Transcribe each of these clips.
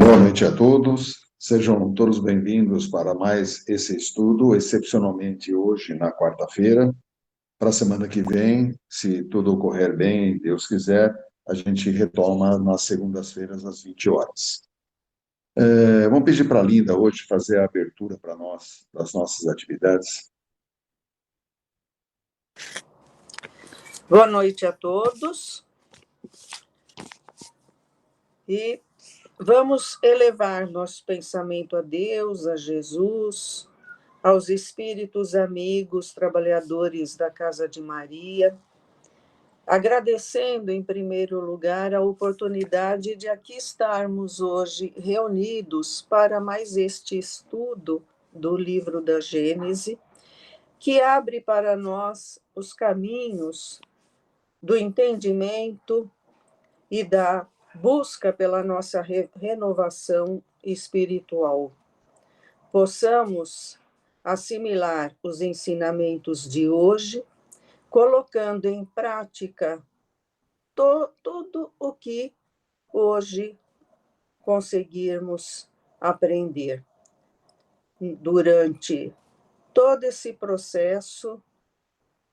Boa noite a todos, sejam todos bem-vindos para mais esse estudo, excepcionalmente hoje, na quarta-feira. Para a semana que vem, se tudo ocorrer bem, Deus quiser, a gente retoma nas segundas-feiras, às 20 horas. Vamos pedir para a Linda hoje fazer a abertura para nós, das nossas atividades. Boa noite a todos. E vamos elevar nosso pensamento a Deus, a Jesus, aos espíritos amigos, trabalhadores da Casa de Maria, agradecendo, em primeiro lugar, a oportunidade de aqui estarmos hoje reunidos para mais este estudo do livro da Gênese, que abre para nós os caminhos do entendimento e da busca pela nossa renovação espiritual. Possamos assimilar os ensinamentos de hoje, colocando em prática tudo o que hoje conseguirmos aprender. Durante todo esse processo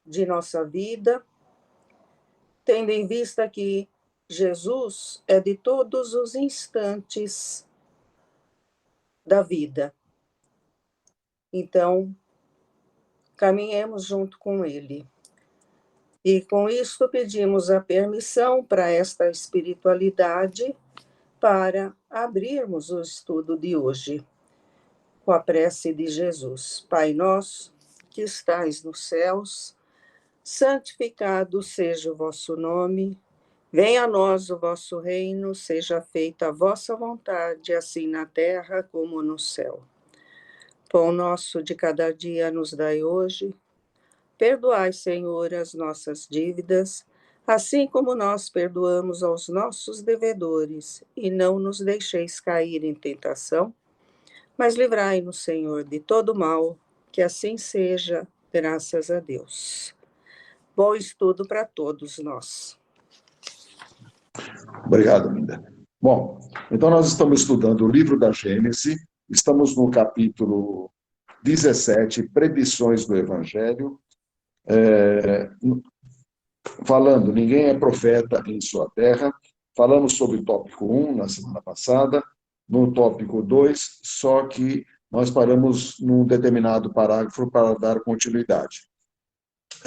de nossa vida, tendo em vista que Jesus é de todos os instantes da vida. Então, caminhemos junto com Ele. E com isto pedimos a permissão para esta espiritualidade para abrirmos o estudo de hoje, com a prece de Jesus. Pai nosso, que estais nos céus, santificado seja o vosso nome. Venha a nós o vosso reino, seja feita a vossa vontade, assim na terra como no céu. Pão nosso de cada dia nos dai hoje. Perdoai, Senhor, as nossas dívidas, assim como nós perdoamos aos nossos devedores, e não nos deixeis cair em tentação, mas livrai-nos, Senhor, de todo mal, que assim seja, graças a Deus. Bom estudo para todos nós. Obrigado, Linda. Bom, então nós estamos estudando o livro da Gênese, estamos no capítulo 17, Predições do Evangelho, falando, ninguém é profeta em sua terra. Falamos sobre o tópico 1 na semana passada, no tópico 2, só que nós paramos num determinado parágrafo para dar continuidade.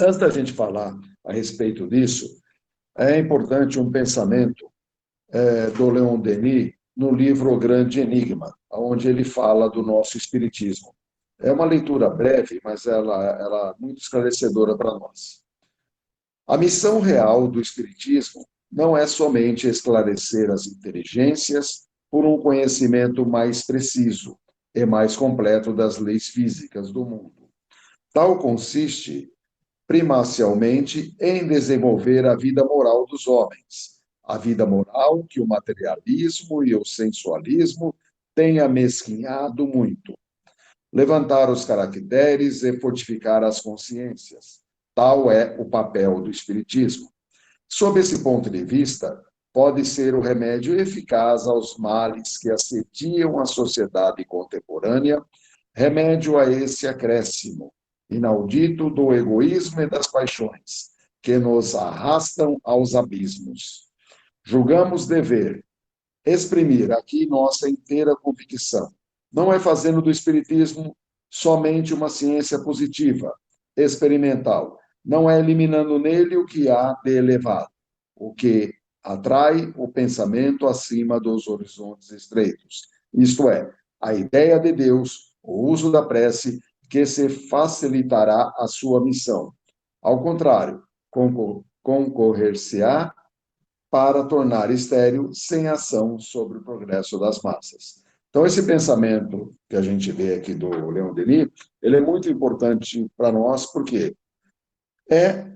Antes da gente falar a respeito disso, é importante um pensamento do Leon Denis no livro O Grande Enigma, onde ele fala do nosso espiritismo. É uma leitura breve, mas ela é muito esclarecedora para nós. A missão real do espiritismo não é somente esclarecer as inteligências por um conhecimento mais preciso e mais completo das leis físicas do mundo. Tal consiste, primacialmente, em desenvolver a vida moral dos homens, a vida moral que o materialismo e o sensualismo têm amesquinhado muito. Levantar os caracteres e fortificar as consciências. Tal é o papel do espiritismo. Sob esse ponto de vista, pode ser o remédio eficaz aos males que assediam a sociedade contemporânea, remédio a esse acréscimo inaudito do egoísmo e das paixões, que nos arrastam aos abismos. Julgamos dever exprimir aqui nossa inteira convicção. Não é fazendo do espiritismo somente uma ciência positiva, experimental. Não é eliminando nele o que há de elevado, o que atrai o pensamento acima dos horizontes estreitos. Isto é, a ideia de Deus, o uso da prece, que se facilitará a sua missão. Ao contrário, concorrer-se-á para tornar estéril sem ação sobre o progresso das massas. Então, esse pensamento que a gente vê aqui do Leon Denis, ele é muito importante para nós, porque é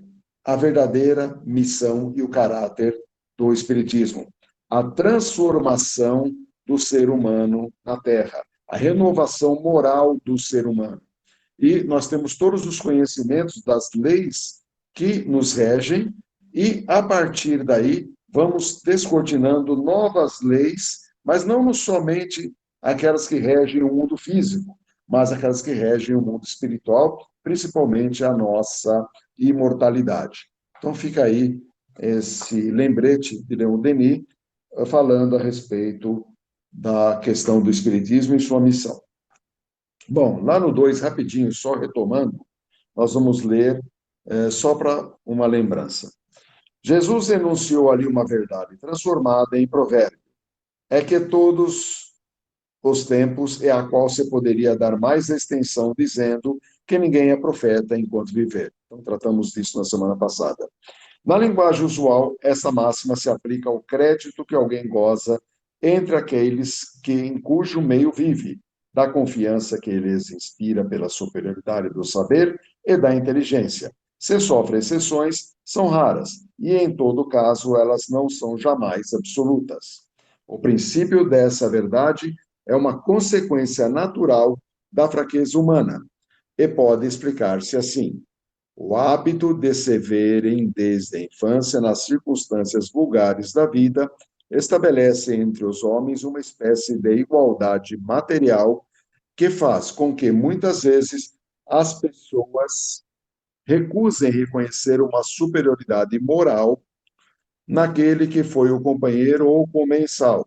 a verdadeira missão e o caráter do Espiritismo, a transformação do ser humano na Terra, a renovação moral do ser humano. E nós temos todos os conhecimentos das leis que nos regem, e, a partir daí, vamos descortinando novas leis mas não somente aquelas que regem o mundo físico, mas aquelas que regem o mundo espiritual, principalmente a nossa imortalidade. Então fica aí esse lembrete de Leon Denis, falando a respeito da questão do espiritismo e sua missão. Bom, lá no 2, rapidinho, só retomando, nós vamos ler só para uma lembrança. Jesus enunciou ali uma verdade transformada em provérbio. É que todos os tempos é a qual se poderia dar mais extensão, dizendo que ninguém é profeta enquanto viver. Então, tratamos disso na semana passada. Na linguagem usual, essa máxima se aplica ao crédito que alguém goza entre aqueles em cujo meio vive, da confiança que eles inspira pela superioridade do saber e da inteligência. Se sofre exceções, são raras, e em todo caso elas não são jamais absolutas. O princípio dessa verdade é uma consequência natural da fraqueza humana, e pode explicar-se assim. O hábito de se verem desde a infância nas circunstâncias vulgares da vida estabelece entre os homens uma espécie de igualdade material que faz com que, muitas vezes, as pessoas recusem reconhecer uma superioridade moral naquele que foi o companheiro ou comensal,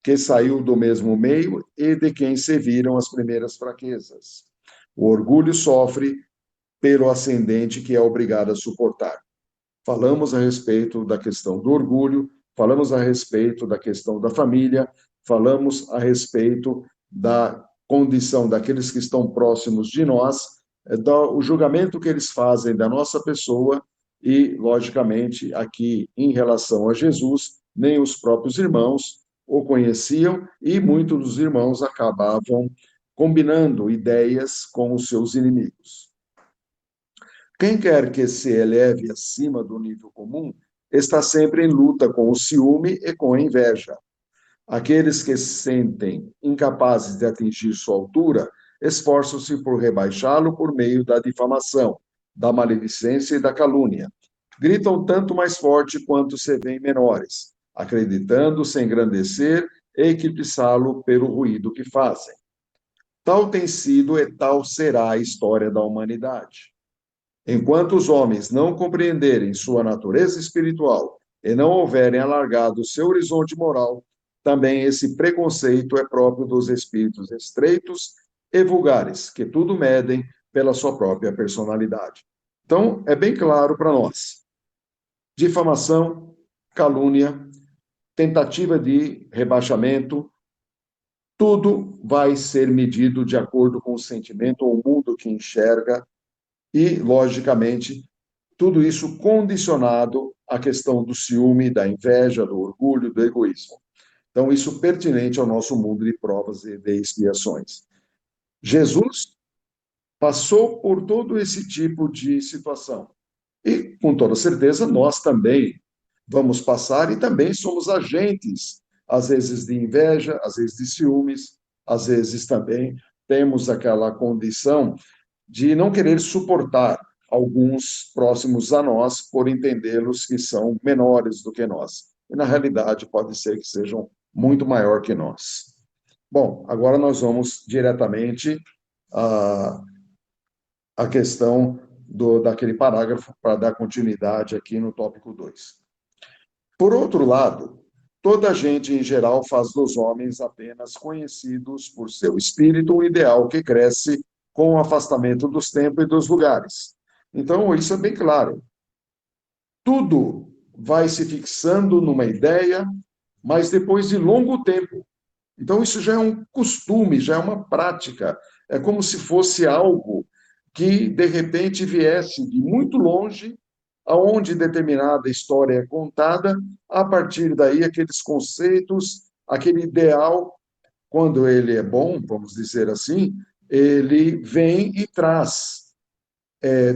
que saiu do mesmo meio e de quem se viram as primeiras fraquezas. O orgulho sofre pelo ascendente que é obrigado a suportar. Falamos a respeito da questão do orgulho, falamos a respeito da questão da família, falamos a respeito da condição daqueles que estão próximos de nós, o julgamento que eles fazem da nossa pessoa e, logicamente, aqui em relação a Jesus, nem os próprios irmãos o conheciam e muitos dos irmãos acabavam combinando ideias com os seus inimigos. Quem quer que se eleve acima do nível comum está sempre em luta com o ciúme e com a inveja. Aqueles que se sentem incapazes de atingir sua altura esforçam-se por rebaixá-lo por meio da difamação, da maledicência e da calúnia. Gritam tanto mais forte quanto se veem menores, acreditando se engrandecer e eclipsá-lo pelo ruído que fazem. Tal tem sido e tal será a história da humanidade. Enquanto os homens não compreenderem sua natureza espiritual e não houverem alargado seu horizonte moral, também esse preconceito é próprio dos espíritos estreitos e vulgares, que tudo medem pela sua própria personalidade. Então, é bem claro para nós. Difamação, calúnia, tentativa de rebaixamento, tudo vai ser medido de acordo com o sentimento ou o mundo que enxerga e, logicamente, tudo isso condicionado à questão do ciúme, da inveja, do orgulho, do egoísmo. Então, isso pertinente ao nosso mundo de provas e de expiações. Jesus passou por todo esse tipo de situação. E, com toda certeza, nós também vamos passar e também somos agentes, às vezes de inveja, às vezes de ciúmes, às vezes também temos aquela condição de não querer suportar alguns próximos a nós por entendê-los que são menores do que nós. E, na realidade, pode ser que sejam muito maior que nós. Bom, agora nós vamos diretamente à questão daquele parágrafo para dar continuidade aqui no tópico 2. Por outro lado, toda a gente, em geral, faz dos homens apenas conhecidos por seu espírito, um ideal que cresce com o afastamento dos tempos e dos lugares. Então, isso é bem claro. Tudo vai se fixando numa ideia, mas depois de longo tempo. Então, isso já é um costume, já é uma prática. É como se fosse algo que, de repente, viesse de muito longe, aonde determinada história é contada, a partir daí, aqueles conceitos, aquele ideal, quando ele é bom, vamos dizer assim, ele vem e traz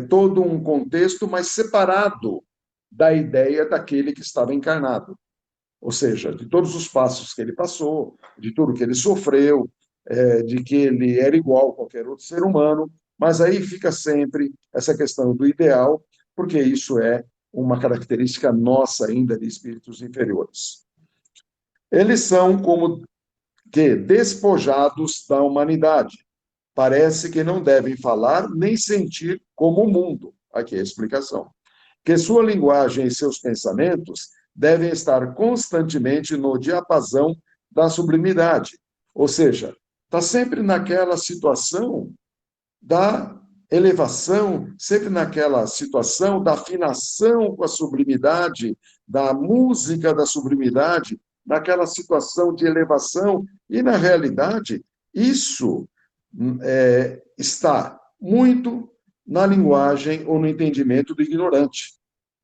todo um contexto, mas separado da ideia daquele que estava encarnado. Ou seja, de todos os passos que ele passou, de tudo que ele sofreu, de que ele era igual a qualquer outro ser humano, mas aí fica sempre essa questão do ideal, porque isso é uma característica nossa ainda de espíritos inferiores. Eles são como que despojados da humanidade. Parece que não devem falar nem sentir como o mundo. Aqui é a explicação. Que sua linguagem e seus pensamentos devem estar constantemente no diapasão da sublimidade. Ou seja, está sempre naquela situação da elevação, sempre naquela situação da afinação com a sublimidade, da música da sublimidade, naquela situação de elevação. E, na realidade, isso está muito na linguagem ou no entendimento do ignorante.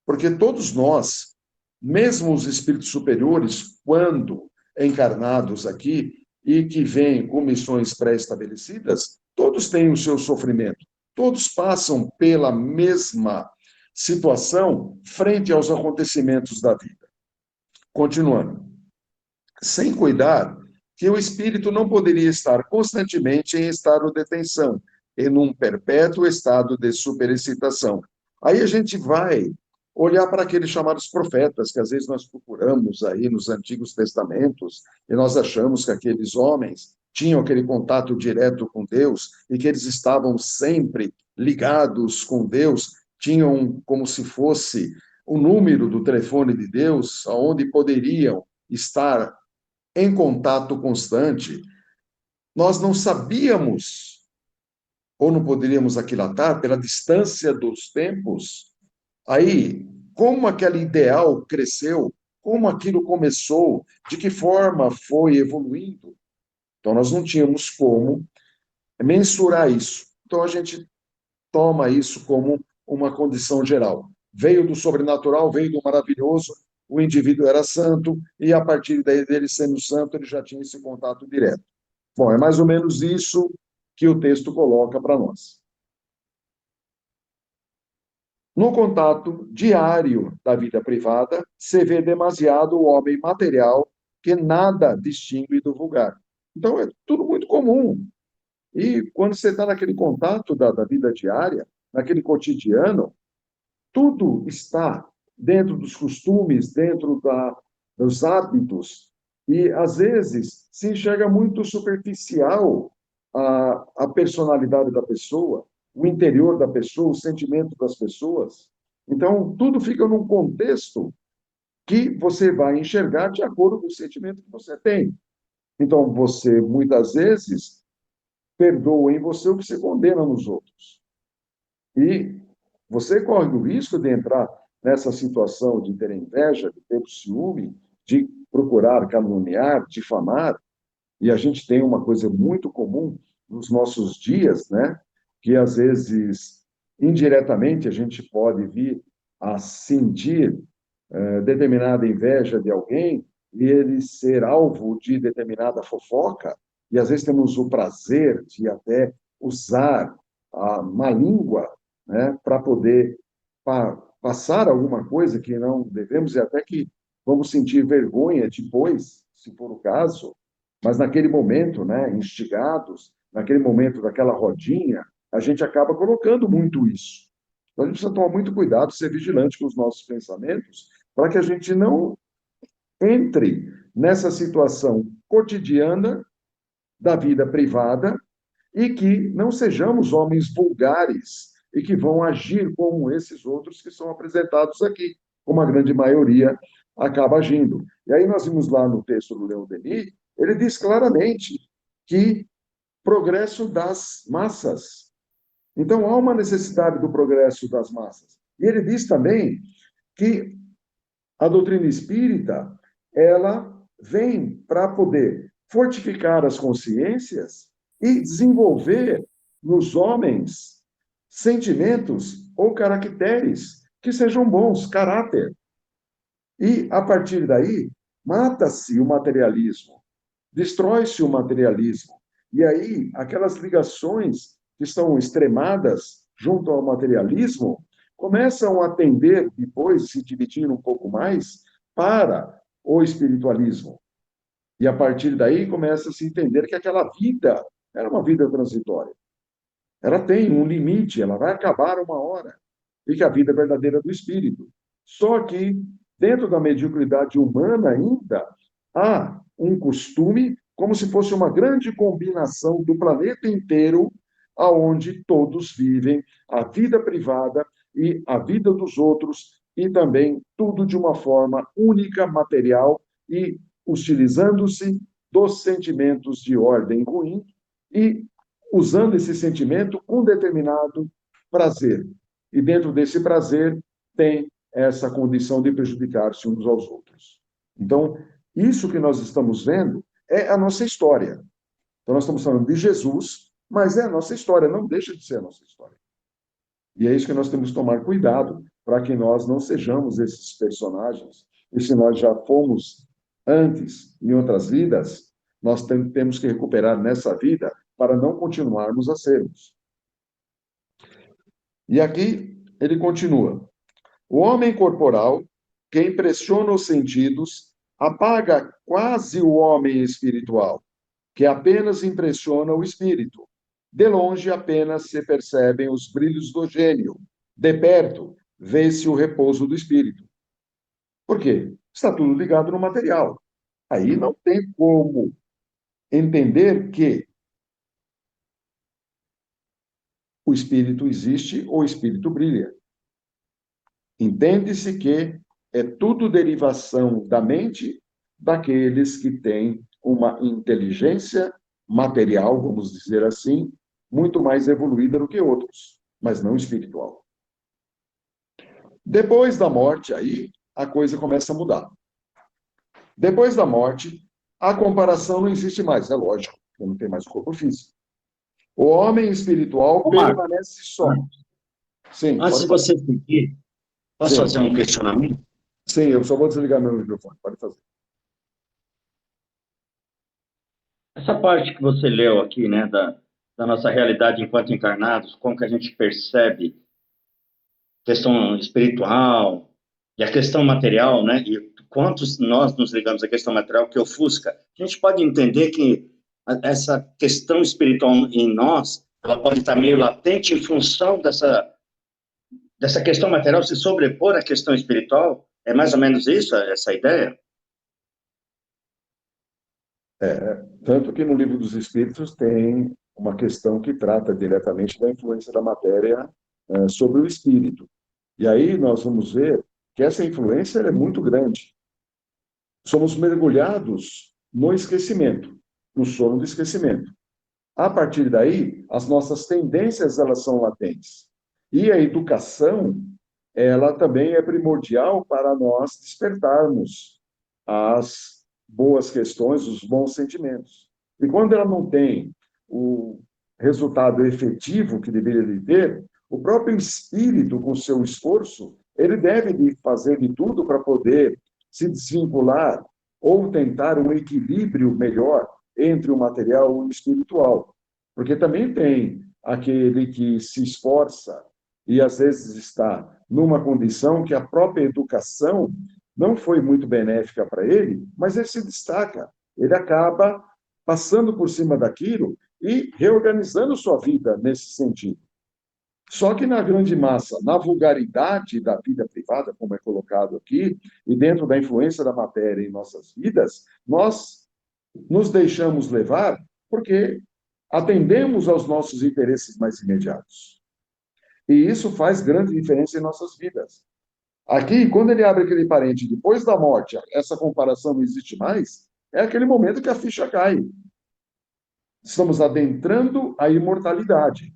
Porque todos nós, mesmo os espíritos superiores, quando encarnados aqui e que vêm com missões pré-estabelecidas, todos têm o seu sofrimento. Todos passam pela mesma situação frente aos acontecimentos da vida. Continuando. Sem cuidar que o espírito não poderia estar constantemente em estado de tensão, em um perpétuo estado de superexcitação. Aí a gente vai olhar para aqueles chamados profetas, que às vezes nós procuramos aí nos Antigos Testamentos, e nós achamos que aqueles homens tinham aquele contato direto com Deus e que eles estavam sempre ligados com Deus, tinham como se fosse o número do telefone de Deus, aonde poderiam estar em contato constante. Nós não sabíamos, ou não poderíamos aquilatar, pela distância dos tempos, aí, como aquele ideal cresceu, como aquilo começou, de que forma foi evoluindo. Então, nós não tínhamos como mensurar isso. Então, a gente toma isso como uma condição geral. Veio do sobrenatural, veio do maravilhoso, o indivíduo era santo, e a partir daí, dele sendo santo, ele já tinha esse contato direto. Bom, é mais ou menos isso que o texto coloca para nós. No contato diário da vida privada, se vê demasiado o homem material que nada distingue do vulgar. Então, é tudo muito comum. E quando você está naquele contato da vida diária, naquele cotidiano, tudo está dentro dos costumes, dentro dos hábitos, e às vezes se enxerga muito superficial a personalidade da pessoa, o interior da pessoa, o sentimento das pessoas. Então, tudo fica num contexto que você vai enxergar de acordo com o sentimento que você tem. Então, você, muitas vezes, perdoa em você o que você condena nos outros. E você corre o risco de entrar nessa situação de ter inveja, de ter ciúme, de procurar caluniar, difamar. E a gente tem uma coisa muito comum nos nossos dias, né? Que às vezes, indiretamente, a gente pode vir a sentir determinada inveja de alguém e ele ser alvo de determinada fofoca. E às vezes temos o prazer de até usar a má língua, né, para poder passar alguma coisa que não devemos e até que vamos sentir vergonha depois, se for o caso, mas naquele momento, né, instigados, naquele momento daquela rodinha, a gente acaba colocando muito isso. Então a gente precisa tomar muito cuidado, ser vigilante com os nossos pensamentos, para que a gente não entre nessa situação cotidiana da vida privada e que não sejamos homens vulgares e que vão agir como esses outros que são apresentados aqui, como a grande maioria acaba agindo. E aí nós vimos lá no texto do Leon Denis, ele diz claramente que progresso das massas. Então, há uma necessidade do progresso das massas. E ele diz também que a doutrina espírita, ela vem para poder fortificar as consciências e desenvolver nos homens sentimentos ou caracteres que sejam bons, caráter. E, a partir daí, mata-se o materialismo, destrói-se o materialismo. E aí, aquelas ligações que estão extremadas junto ao materialismo começam a tender, depois, se dividindo um pouco mais, para o espiritualismo. E, a partir daí, começa a se entender que aquela vida era uma vida transitória. Ela tem um limite, ela vai acabar uma hora. E que a vida é verdadeira do espírito. Só que, dentro da mediocridade humana ainda, há um costume como se fosse uma grande combinação do planeta inteiro, aonde todos vivem a vida privada e a vida dos outros, e também tudo de uma forma única, material, e utilizando-se dos sentimentos de ordem ruim e usando esse sentimento com determinado prazer. E dentro desse prazer tem essa condição de prejudicar-se uns aos outros. Então, isso que nós estamos vendo é a nossa história. Então, nós estamos falando de Jesus, mas é a nossa história, não deixa de ser a nossa história. E é isso que nós temos que tomar cuidado, para que nós não sejamos esses personagens. E se nós já fomos antes, em outras vidas, nós temos que recuperar nessa vida para não continuarmos a sermos. E aqui ele continua. O homem corporal, que impressiona os sentidos, apaga quase o homem espiritual, que apenas impressiona o espírito. De longe apenas se percebem os brilhos do gênio. De perto, vê-se o repouso do espírito. Por quê? Está tudo ligado no material. Aí não tem como entender que o espírito existe ou o espírito brilha. Entende-se que é tudo derivação da mente daqueles que têm uma inteligência material, vamos dizer assim, muito mais evoluída do que outros, mas não espiritual. Depois da morte, aí a coisa começa a mudar. Depois da morte, a comparação não existe mais, é lógico, porque não tem mais o corpo físico. O homem espiritual permanece só. Sim, antes de você seguir, posso fazer um questionamento? Sim, eu só vou desligar meu microfone, pode fazer. Essa parte que você leu aqui, né, da nossa realidade enquanto encarnados, como que a gente percebe questão espiritual e a questão material, né, e quantos nós nos ligamos à questão material que ofusca, a gente pode entender que essa questão espiritual em nós, ela pode estar meio latente em função dessa questão material se sobrepor à questão espiritual? É mais ou menos isso, essa ideia? Tanto que no Livro dos Espíritos tem uma questão que trata diretamente da influência da matéria sobre o espírito. E aí nós vamos ver que essa influência é muito grande. Somos mergulhados no esquecimento, no sono do esquecimento. A partir daí, as nossas tendências elas são latentes. E a educação, ela também é primordial para nós despertarmos as boas questões, os bons sentimentos. E quando ela não tem o resultado efetivo que deveria ter, o próprio espírito, com seu esforço, ele deve fazer de tudo para poder se desvincular ou tentar um equilíbrio melhor entre o material e o espiritual. Porque também tem aquele que se esforça e às vezes está numa condição que a própria educação não foi muito benéfica para ele, mas ele se destaca. Ele acaba passando por cima daquilo e reorganizando sua vida nesse sentido. Só que na grande massa, na vulgaridade da vida privada, como é colocado aqui, e dentro da influência da matéria em nossas vidas, nós nos deixamos levar porque atendemos aos nossos interesses mais imediatos. E isso faz grande diferença em nossas vidas. Aqui, quando ele abre aquele parente depois da morte, essa comparação não existe mais, é aquele momento que a ficha cai. Estamos adentrando a imortalidade.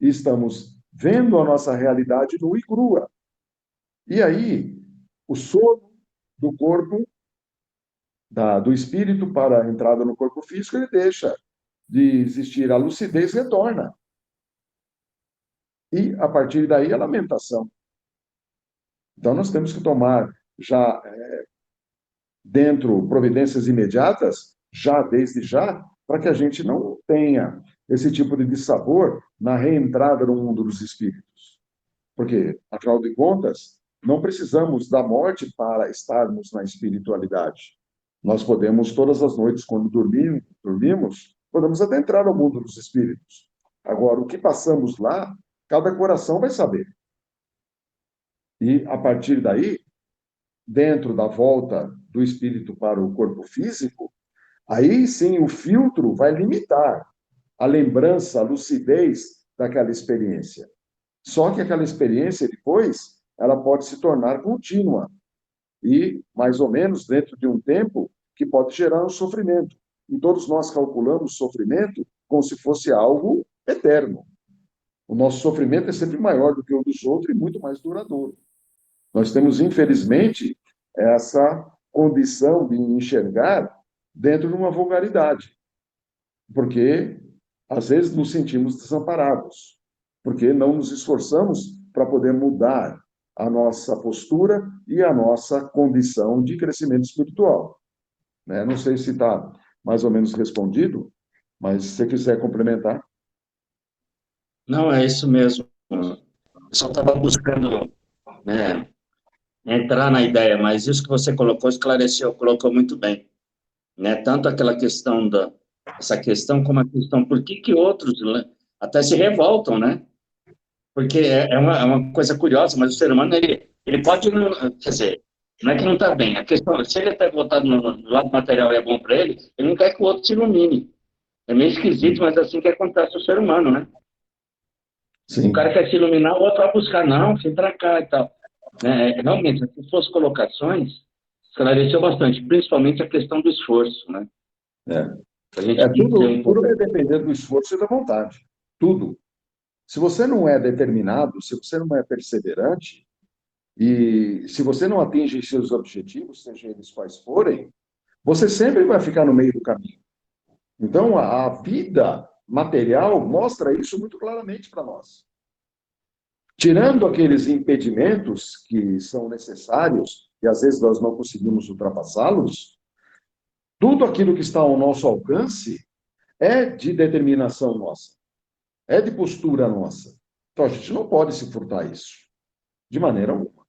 E estamos vendo a nossa realidade nua e crua. E aí, o sono do corpo, do espírito para a entrada no corpo físico, ele deixa de existir. A lucidez retorna. E, a partir daí, a lamentação. Então, nós temos que tomar já dentro providências imediatas, já desde já, para que a gente não tenha esse tipo de dissabor na reentrada no mundo dos espíritos. Porque, afinal de contas, não precisamos da morte para estarmos na espiritualidade. Nós podemos, todas as noites, quando dormimos, podemos adentrar ao mundo dos espíritos. Agora, o que passamos lá, cada coração vai saber. E, a partir daí, dentro da volta do espírito para o corpo físico, Aí sim o filtro vai limitar a lembrança, a lucidez daquela experiência. Só que aquela experiência depois, ela pode se tornar contínua e mais ou menos dentro de um tempo que pode gerar um sofrimento. E todos nós calculamos sofrimento como se fosse algo eterno. O nosso sofrimento é sempre maior do que o dos outros e muito mais duradouro. Nós temos, infelizmente, essa condição de enxergar dentro de uma vulgaridade, porque às vezes nos sentimos desamparados, porque não nos esforçamos para poder mudar a nossa postura e a nossa condição de crescimento espiritual. Né? Não sei se está mais ou menos respondido, mas se você quiser complementar. Não, é isso mesmo. Eu só estava buscando, né, entrar na ideia, mas isso que você colocou, esclareceu, colocou muito bem, né? Tanto aquela questão essa questão como a questão por que outros, né, até se revoltam, né? Porque é uma coisa curiosa, mas o ser humano, ele pode, não, quer dizer, não é que não está bem, a questão, se ele está voltado no lado material e é bom para ele não quer que o outro se ilumine. É meio esquisito, mas é assim que acontece o ser humano, né? O Sim. cara quer se iluminar, o outro vai buscar, não, vem para cá e tal. Realmente, essas suas colocações esclareceu bastante, principalmente a questão do esforço, né? A gente entender um Tudo pouco. vai depender do esforço e da vontade. Tudo. Se você não é determinado, se você não é perseverante, e se você não atinge seus objetivos, sejam eles quais forem, você sempre vai ficar no meio do caminho. Então, a vida material mostra isso muito claramente para nós. Tirando aqueles impedimentos que são necessários, e às vezes nós não conseguimos ultrapassá-los, tudo aquilo que está ao nosso alcance é de determinação nossa, é de postura nossa. Então, a gente não pode se furtar isso, de maneira alguma.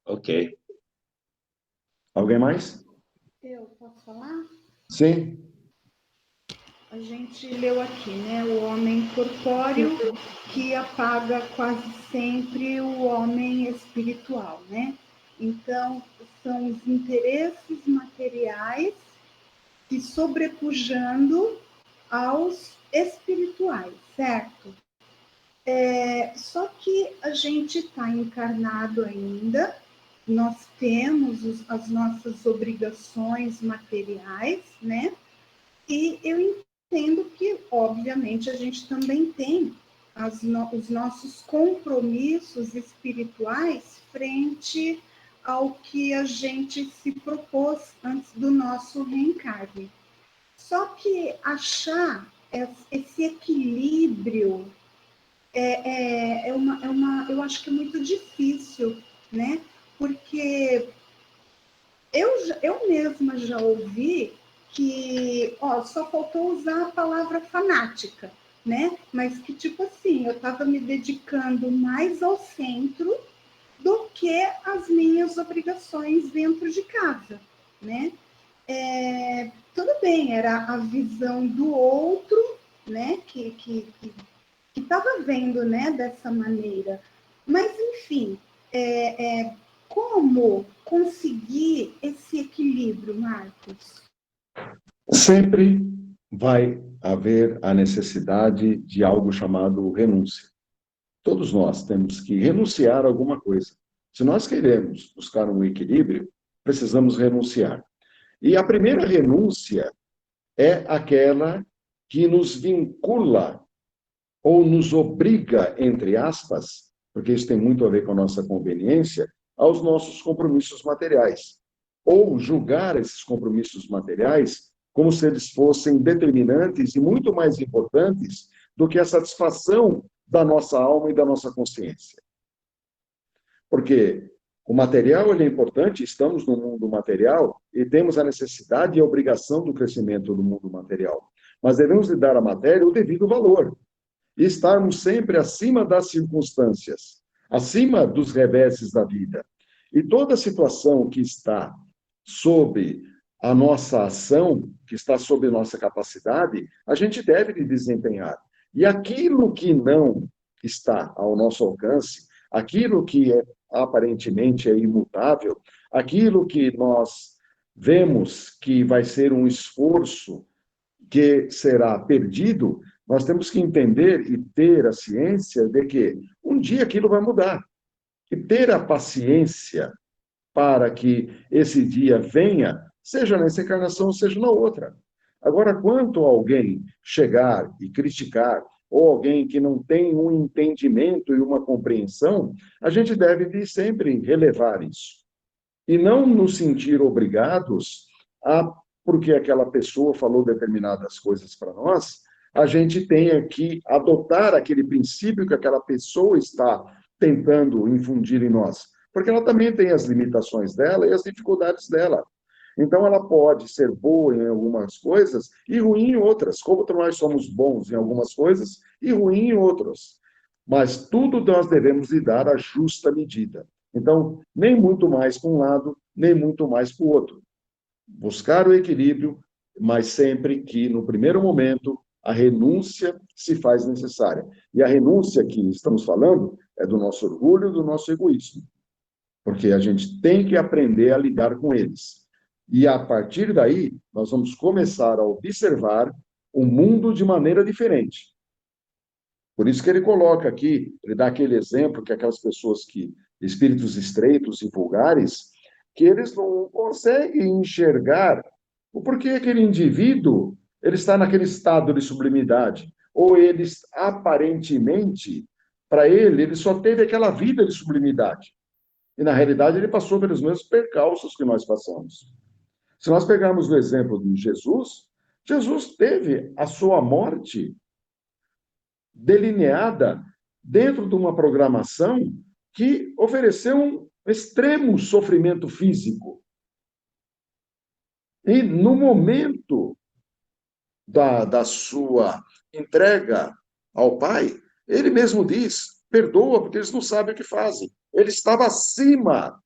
Ok. Alguém mais? Eu posso falar? Sim. A gente leu aqui, né? O homem corpóreo que apaga quase sempre o homem espiritual, né? Então, são os interesses materiais se sobrepujando aos espirituais, certo? Só que a gente está encarnado ainda, nós temos as nossas obrigações materiais, né? E eu entendo que, obviamente, a gente também tem os nossos compromissos espirituais frente ao que a gente se propôs antes do nosso reencarne. Só que achar esse equilíbrio eu acho que é muito difícil, né? Porque eu mesma já ouvi que, só faltou usar a palavra fanática, né? Mas que, tipo assim, eu estava me dedicando mais ao centro do que as minhas obrigações dentro de casa, né? Tudo bem, era a visão do outro, né? Que estava vendo, né, dessa maneira. Mas, enfim, como conseguir esse equilíbrio, Marcos? Sempre vai haver a necessidade de algo chamado renúncia. Todos nós temos que renunciar a alguma coisa. Se nós queremos buscar um equilíbrio, precisamos renunciar. E a primeira renúncia é aquela que nos vincula ou nos obriga, entre aspas, porque isso tem muito a ver com a nossa conveniência, aos nossos compromissos materiais. Ou julgar esses compromissos materiais como se eles fossem determinantes e muito mais importantes do que a satisfação da nossa alma e da nossa consciência. Porque o material ele é importante, estamos no mundo material e temos a necessidade e a obrigação do crescimento do mundo material. Mas devemos lhe dar à matéria o devido valor e estarmos sempre acima das circunstâncias, acima dos reveses da vida. E toda situação que está sob a nossa ação, que está sob a nossa capacidade, a gente deve desempenhar. E aquilo que não está ao nosso alcance, aquilo que aparentemente é imutável, aquilo que nós vemos que vai ser um esforço que será perdido, nós temos que entender e ter a ciência de que um dia aquilo vai mudar. E ter a paciência para que esse dia venha, seja nessa encarnação, seja na outra. Agora, quanto a alguém chegar e criticar, ou alguém que não tem um entendimento e uma compreensão, a gente deve de sempre relevar isso. E não nos sentir obrigados a, porque aquela pessoa falou determinadas coisas para nós, a gente tenha que adotar aquele princípio que aquela pessoa está tentando infundir em nós. Porque ela também tem as limitações dela e as dificuldades dela. Então, ela pode ser boa em algumas coisas e ruim em outras, como nós somos bons em algumas coisas e ruim em outras. Mas tudo nós devemos lhe dar a justa medida. Então, nem muito mais para um lado, nem muito mais para o outro. Buscar o equilíbrio, mas sempre que, no primeiro momento, a renúncia se faz necessária. E a renúncia que estamos falando é do nosso orgulho, do nosso egoísmo. Porque a gente tem que aprender a lidar com eles. E, a partir daí, nós vamos começar a observar o mundo de maneira diferente. Por isso que ele coloca aqui, ele dá aquele exemplo que aquelas pessoas que, espíritos estreitos e vulgares, que eles não conseguem enxergar o porquê aquele indivíduo ele está naquele estado de sublimidade, ou eles, aparentemente, para ele só teve aquela vida de sublimidade. E, na realidade, ele passou pelos mesmos percalços que nós passamos. Se nós pegarmos o exemplo de Jesus, Jesus teve a sua morte delineada dentro de uma programação que ofereceu um extremo sofrimento físico. E no momento da sua entrega ao Pai, ele mesmo diz, perdoa, porque eles não sabem o que fazem. Ele estava acima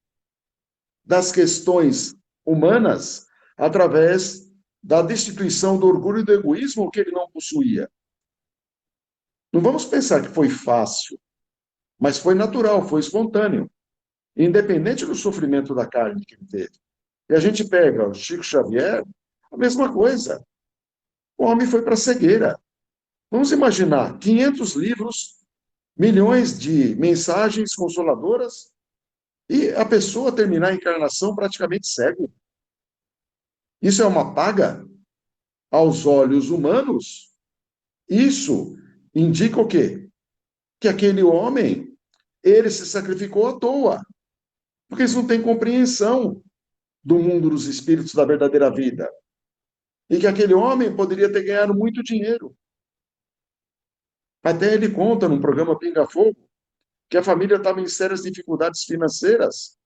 das questões humanas através da destituição do orgulho e do egoísmo que ele não possuía. Não vamos pensar que foi fácil, mas foi natural, foi espontâneo, independente do sofrimento da carne que ele teve. E a gente pega o Chico Xavier, a mesma coisa. O homem foi para a cegueira. Vamos imaginar 500 livros, milhões de mensagens consoladoras, e a pessoa terminar a encarnação praticamente cego. Isso é uma paga? Aos olhos humanos, isso indica o quê? Que aquele homem, ele se sacrificou à toa, porque eles não têm compreensão do mundo dos espíritos da verdadeira vida. E que aquele homem poderia ter ganhado muito dinheiro. Até ele conta num programa Pinga Fogo que a família estava em sérias dificuldades financeiras.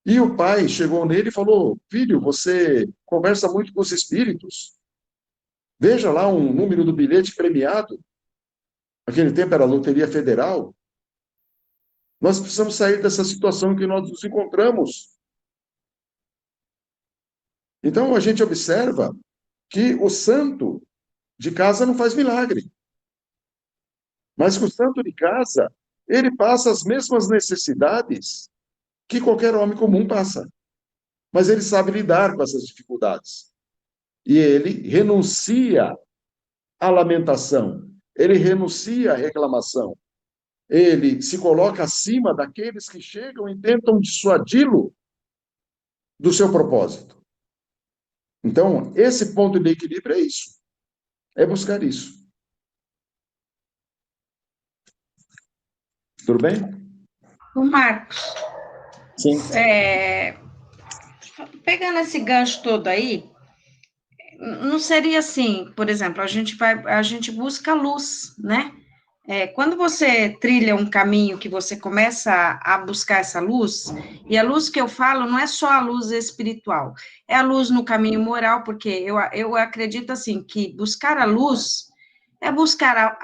E o pai chegou nele e falou, filho, você conversa muito com os espíritos. Veja lá um número do bilhete premiado. Naquele tempo era a Loteria Federal. Nós precisamos sair dessa situação em que nós nos encontramos. Então, a gente observa que o santo de casa não faz milagre. Mas que o santo de casa, ele passa as mesmas necessidades que qualquer homem comum passa. Mas ele sabe lidar com essas dificuldades. E ele renuncia à lamentação, ele renuncia à reclamação, ele se coloca acima daqueles que chegam e tentam dissuadi-lo do seu propósito. Então, esse ponto de equilíbrio é isso, é buscar isso. Tudo bem? O Marcos, Sim. Pegando esse gancho todo aí, não seria assim, por exemplo, a gente busca luz, né? Quando você trilha um caminho que você começa a buscar essa luz, e a luz que eu falo não é só a luz espiritual, é a luz no caminho moral, porque eu acredito assim, que buscar a luz é buscar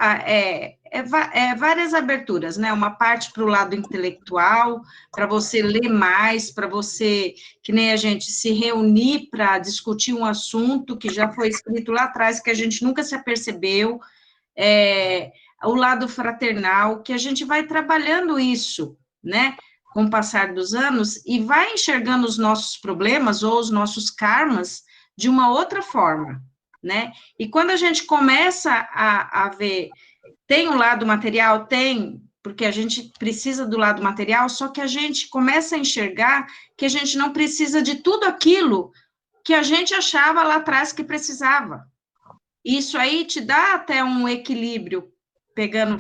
várias aberturas, né? Uma parte para o lado intelectual, para você ler mais, para você, que nem a gente, se reunir para discutir um assunto que já foi escrito lá atrás, que a gente nunca se apercebeu, o lado fraternal, que a gente vai trabalhando isso, né? com o passar dos anos e vai enxergando os nossos problemas ou os nossos karmas de uma outra forma, né? E quando a gente começa a ver, tem o lado material? Tem, porque a gente precisa do lado material, só que a gente começa a enxergar que a gente não precisa de tudo aquilo que a gente achava lá atrás que precisava. Isso aí te dá até um equilíbrio,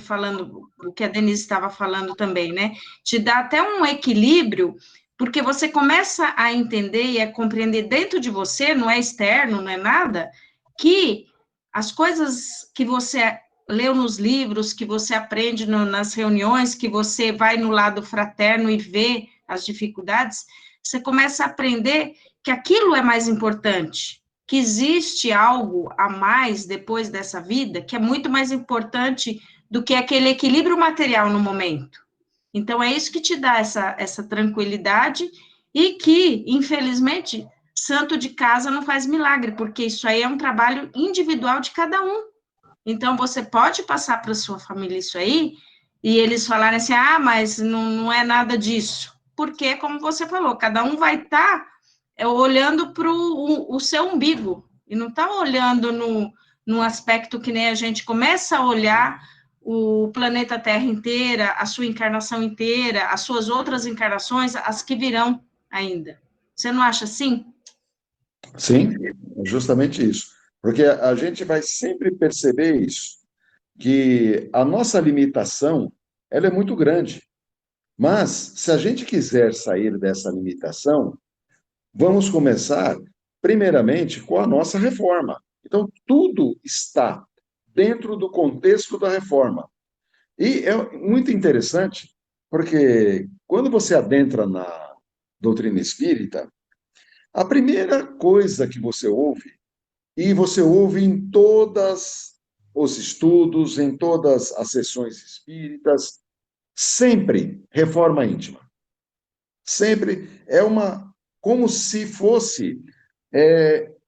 falando o que a Denise estava falando também, né? Te dá até um equilíbrio, porque você começa a entender e a compreender dentro de você, não é externo, não é nada, que as coisas que você leu nos livros, que você aprende nas reuniões, que você vai no lado fraterno e vê as dificuldades, você começa a aprender que aquilo é mais importante, que existe algo a mais depois dessa vida, que é muito mais importante do que aquele equilíbrio material no momento. Então, é isso que te dá essa tranquilidade e que, infelizmente, santo de casa não faz milagre, porque isso aí é um trabalho individual de cada um. Então, você pode passar para a sua família isso aí, e eles falarem assim, mas não é nada disso. Porque, como você falou, cada um vai estar olhando para o seu umbigo, e não está olhando no aspecto que nem a gente começa a olhar o planeta Terra inteira, a sua encarnação inteira, as suas outras encarnações, as que virão ainda. Você não acha assim? Sim, é justamente isso. Porque a gente vai sempre perceber isso, que a nossa limitação, ela é muito grande. Mas, se a gente quiser sair dessa limitação, vamos começar, primeiramente, com a nossa reforma. Então, tudo está dentro do contexto da reforma. E é muito interessante, porque quando você adentra na doutrina espírita, a primeira coisa que você ouve, e você ouve em todos os estudos, em todas as sessões espíritas, sempre reforma íntima. Sempre é como se fosse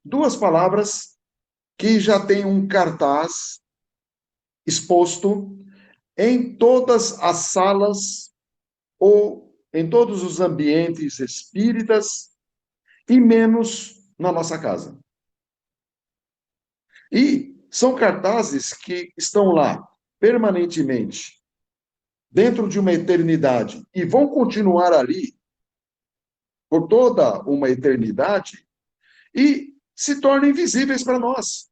duas palavras que já tem um cartaz exposto em todas as salas ou em todos os ambientes espíritas e menos na nossa casa. E são cartazes que estão lá permanentemente, dentro de uma eternidade, e vão continuar ali por toda uma eternidade e se tornam invisíveis para nós.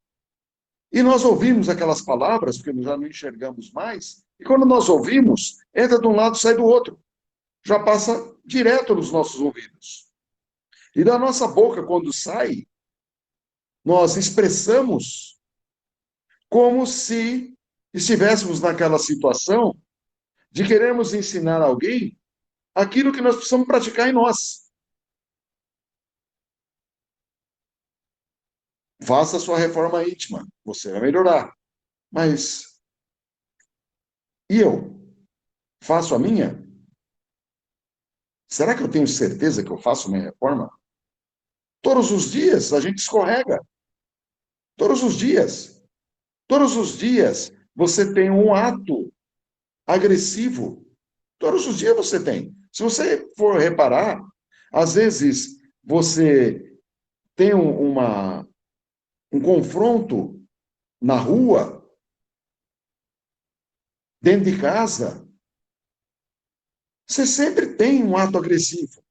E nós ouvimos aquelas palavras, porque nós já não enxergamos mais, e quando nós ouvimos, entra de um lado, sai do outro. Já passa direto nos nossos ouvidos. E da nossa boca, quando sai, nós expressamos como se estivéssemos naquela situação de queremos ensinar alguém aquilo que nós precisamos praticar em nós. Faça a sua reforma íntima, você vai melhorar. Mas e eu? Faço a minha? Será que eu tenho certeza que eu faço minha reforma? Todos os dias a gente escorrega. Todos os dias. Todos os dias você tem um ato agressivo. Todos os dias você tem. Se você for reparar, às vezes você tem um confronto na rua, dentro de casa, você sempre tem um ato agressivo.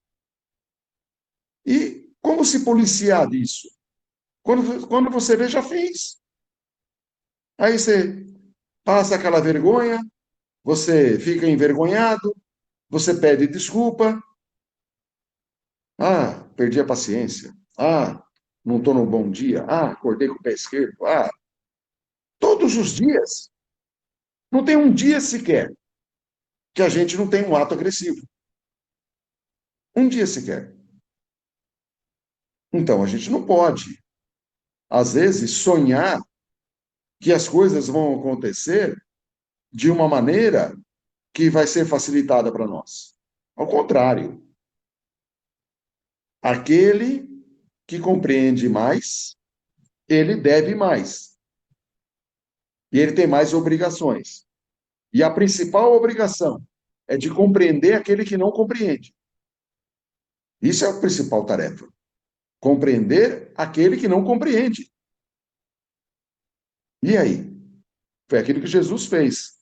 E como se policiar disso? Quando você vê, já fez. Aí você passa aquela vergonha, você fica envergonhado, você pede desculpa. Perdi a paciência. Não estou no bom dia. Acordei com o pé esquerdo. Todos os dias. Não tem um dia sequer que a gente não tem um ato agressivo. Um dia sequer. Então, a gente não pode, às vezes, sonhar que as coisas vão acontecer de uma maneira que vai ser facilitada para nós. Ao contrário. Aquele que compreende mais, ele deve mais. E ele tem mais obrigações. E a principal obrigação é de compreender aquele que não compreende. Isso é a principal tarefa. Compreender aquele que não compreende. E aí? Foi aquilo que Jesus fez.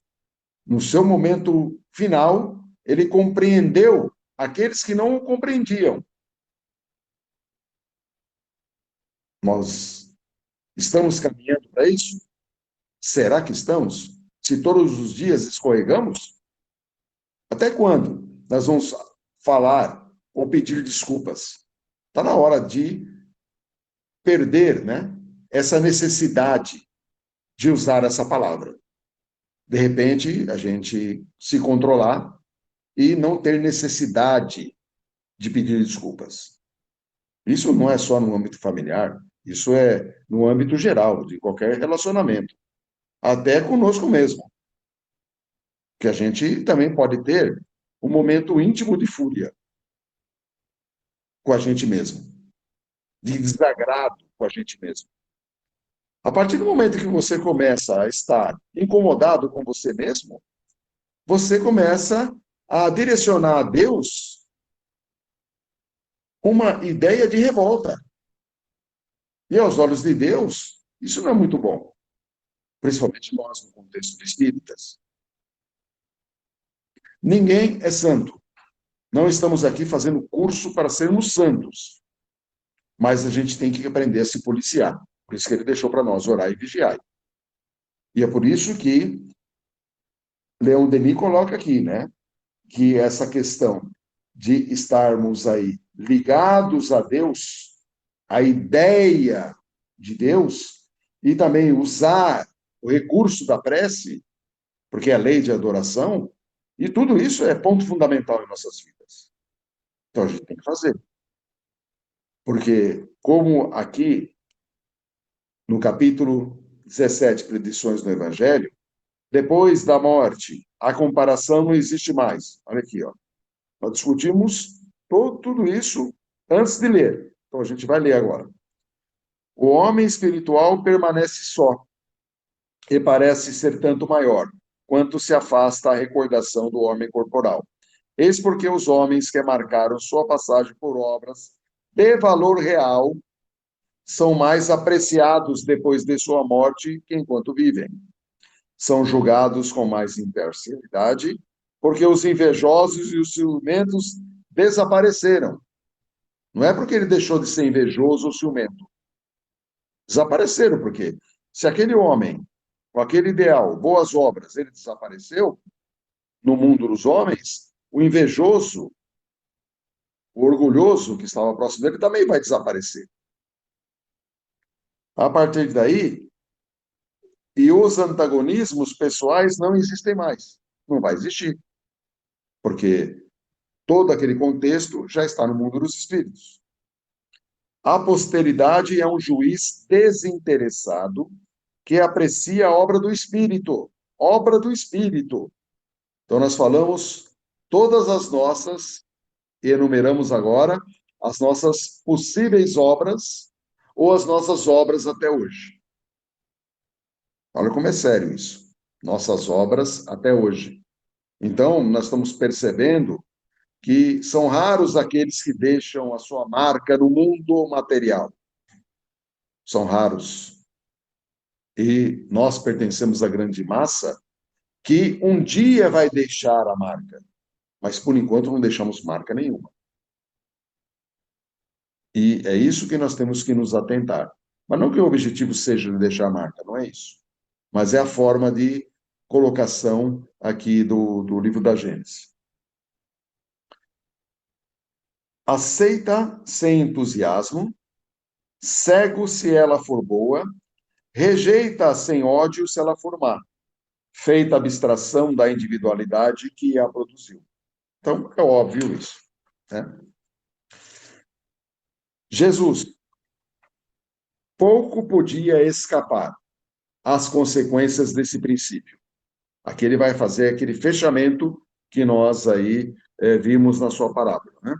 No seu momento final, ele compreendeu aqueles que não o compreendiam. Nós estamos caminhando para isso? Será que estamos? Se todos os dias escorregamos? Até quando nós vamos falar ou pedir desculpas? Está na hora de perder, né, essa necessidade de usar essa palavra. De repente, a gente se controlar e não ter necessidade de pedir desculpas. Isso não é só no âmbito familiar, isso é no âmbito geral, de qualquer relacionamento. Até conosco mesmo. Que a gente também pode ter um momento íntimo de fúria com a gente mesmo, de desagrado com a gente mesmo. A partir do momento que você começa a estar incomodado com você mesmo, você começa a direcionar a Deus uma ideia de revolta. E aos olhos de Deus, isso não é muito bom. Principalmente nós, no contexto de espíritas. Ninguém é santo. Não estamos aqui fazendo curso para sermos santos. Mas a gente tem que aprender a se policiar. Por isso que ele deixou para nós orar e vigiar. E é por isso que Leon Denis coloca aqui, né? Que essa questão de estarmos aí ligados a Deus, a ideia de Deus, e também usar o recurso da prece, porque é a lei de adoração, e tudo isso é ponto fundamental em nossas vidas. Então a gente tem que fazer. Porque, como aqui, no capítulo 17, Predições do Evangelho, depois da morte, a comparação não existe mais. Olha aqui, ó. Nós discutimos tudo isso antes de ler. Então a gente vai ler agora. O homem espiritual permanece só e parece ser tanto maior, quanto se afasta a recordação do homem corporal. Eis porque os homens que marcaram sua passagem por obras de valor real são mais apreciados depois de sua morte que enquanto vivem. São julgados com mais imparcialidade, porque os invejosos e os ciumentos desapareceram. Não é porque ele deixou de ser invejoso ou ciumento. Desapareceram, porque se aquele homem, com aquele ideal, boas obras, ele desapareceu no mundo dos homens, o invejoso, o orgulhoso que estava próximo dele também vai desaparecer. A partir daí, e os antagonismos pessoais não existem mais. Não vai existir. Porque todo aquele contexto já está no mundo dos espíritos. A posteridade é um juiz desinteressado que aprecia a obra do espírito. Obra do espírito. Então, nós falamos todas as nossas, e enumeramos agora, as nossas possíveis obras ou as nossas obras até hoje. Olha como é sério isso. Nossas obras até hoje. Então, nós estamos percebendo que são raros aqueles que deixam a sua marca no mundo material. São raros. E nós pertencemos à grande massa que um dia vai deixar a marca. Mas, por enquanto, não deixamos marca nenhuma. E é isso que nós temos que nos atentar. Mas não que o objetivo seja de deixar marca, não é isso. Mas é a forma de colocação aqui do livro da Gênesis. Aceita sem entusiasmo, cego se ela for boa, rejeita sem ódio se ela for má, feita a abstração da individualidade que a produziu. Então, é óbvio isso, né? Jesus pouco podia escapar às consequências desse princípio. Aqui ele vai fazer aquele fechamento que nós aí vimos na sua parábola, né?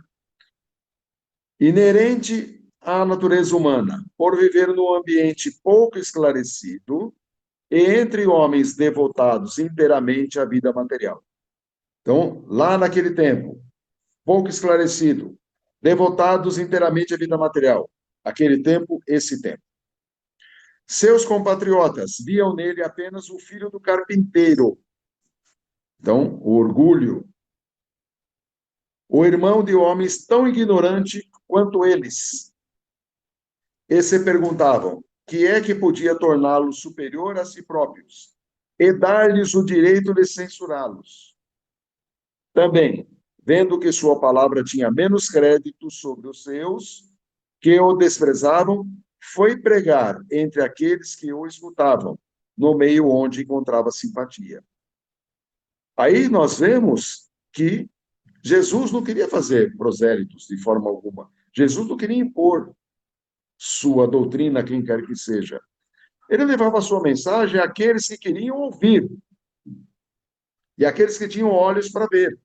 Inerente à natureza humana, por viver num ambiente pouco esclarecido e entre homens devotados inteiramente à vida material. Então, lá naquele tempo, pouco esclarecido, devotados inteiramente à vida material. Aquele tempo, esse tempo. Seus compatriotas viam nele apenas o filho do carpinteiro. Então, o orgulho. O irmão de homens tão ignorante quanto eles. E se perguntavam, que é que podia torná-lo superior a si próprios e dar-lhes o direito de censurá-los. Também, vendo que sua palavra tinha menos crédito sobre os seus, que o desprezavam, foi pregar entre aqueles que o escutavam, no meio onde encontrava simpatia. Aí nós vemos que Jesus não queria fazer prosélitos de forma alguma. Jesus não queria impor sua doutrina a quem quer que seja. Ele levava a sua mensagem àqueles que queriam ouvir e àqueles que tinham olhos para ver.